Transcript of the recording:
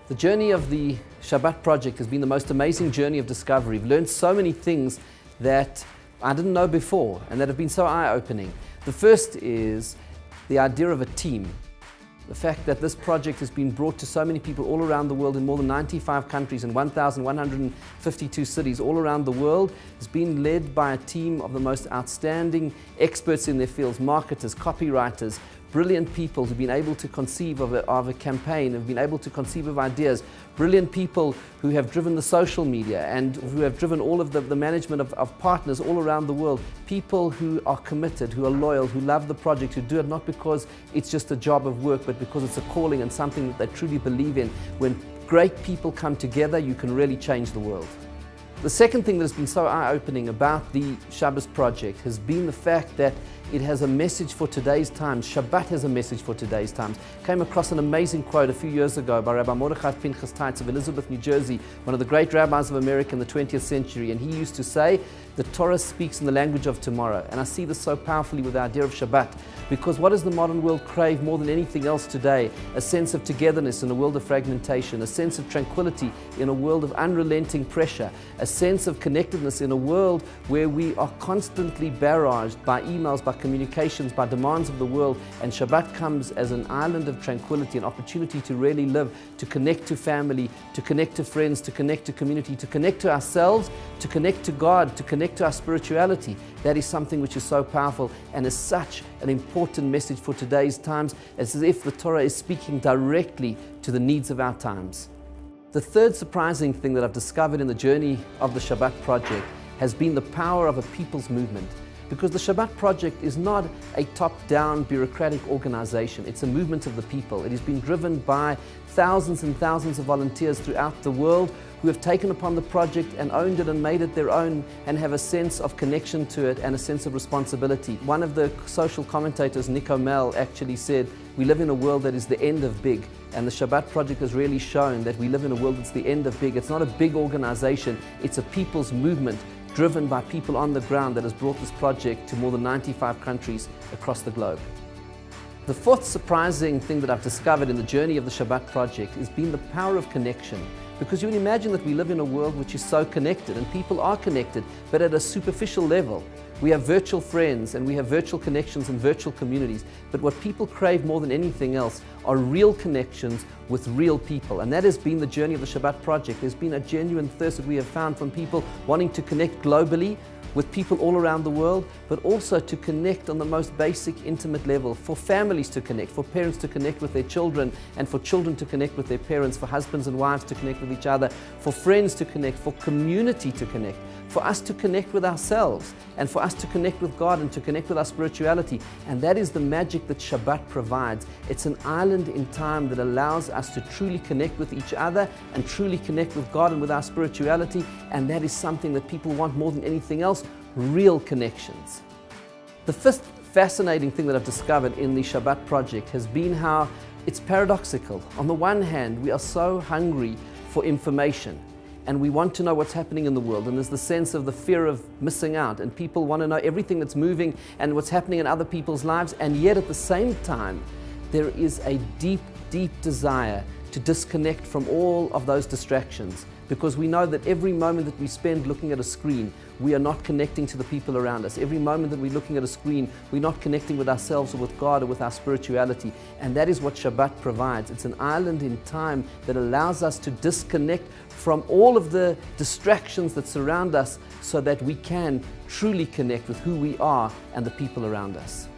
The journey of the Shabbat Project has been the most amazing journey of discovery. We've learned so many things that I didn't know before and that have been so eye-opening. The first is the idea of a team. The fact that this project has been brought to so many people all around the world in more than 95 countries and 1,152 cities all around the world has been led by a team of the most outstanding experts in their fields, marketers, copywriters, brilliant people who've been able to conceive of a campaign, have been able to conceive of ideas, brilliant people who have driven the social media and who have driven all of the management of partners all around the world, people who are committed, who are loyal, who love the project, who do it not because it's just a job of work, but because it's a calling and something that they truly believe in. When great people come together, you can really change the world. The second thing that has been so eye-opening about the Shabbat Project has been the fact that it has a message for today's times. Shabbat has a message for today's times. Came across an amazing quote a few years ago by Rabbi Mordechai Pinchas Teitz of Elizabeth, New Jersey, one of the great rabbis of America in the 20th century, and he used to say, the Torah speaks in the language of tomorrow. And I see this so powerfully with the idea of Shabbat, because what does the modern world crave more than anything else today? A sense of togetherness in a world of fragmentation, a sense of tranquility in a world of unrelenting pressure, a sense of connectedness in a world where we are constantly barraged by emails, by communications, by demands of the world. And Shabbat comes as an island of tranquility, an opportunity to really live, to connect to family, to connect to friends, to connect to community, to connect to ourselves, to connect to God, to connect to our spirituality. That is something which is so powerful and is such an important message for today's times. It's as if the Torah is speaking directly to the needs of our times. The third surprising thing that I've discovered in the journey of the Shabbat Project has been the power of a people's movement. Because the Shabbat Project is not a top-down bureaucratic organization, it's a movement of the people. It has been driven by thousands and thousands of volunteers throughout the world who have taken upon the project and owned it and made it their own and have a sense of connection to it and a sense of responsibility. One of the social commentators, Nick O'Mell, actually said, we live in a world that is the end of big. And the Shabbat Project has really shown that we live in a world that's the end of big. It's not a big organization, it's a people's movement driven by people on the ground that has brought this project to more than 95 countries across the globe. The fourth surprising thing that I've discovered in the journey of the Shabbat Project has been the power of connection. Because you can imagine that we live in a world which is so connected, and people are connected, but at a superficial level. We have virtual friends and we have virtual connections and virtual communities, but what people crave more than anything else are real connections with real people. And that has been the journey of the Shabbat Project. There's been a genuine thirst that we have found from people wanting to connect globally with people all around the world, but also to connect on the most basic, intimate level, for families to connect, for parents to connect with their children, and for children to connect with their parents, for husbands and wives to connect with each other, for friends to connect, for community to connect, for us to connect with ourselves, and for us to connect with God and to connect with our spirituality. And that is the magic that Shabbat provides. It's an island in time that allows us to truly connect with each other and truly connect with God and with our spirituality, and that is something that people want more than anything else, real connections. The fifth fascinating thing that I've discovered in the Shabbat Project has been how it's paradoxical. On the one hand, we are so hungry for information, and we want to know what's happening in the world, and there's the sense of the fear of missing out, and people want to know everything that's moving and what's happening in other people's lives, and yet at the same time there is a deep, deep desire to disconnect from all of those distractions, because we know that every moment that we spend looking at a screen, we are not connecting to the people around us. Every moment that we're looking at a screen, we're not connecting with ourselves or with God or with our spirituality. And that is what Shabbat provides. It's an island in time that allows us to disconnect from all of the distractions that surround us so that we can truly connect with who we are and the people around us.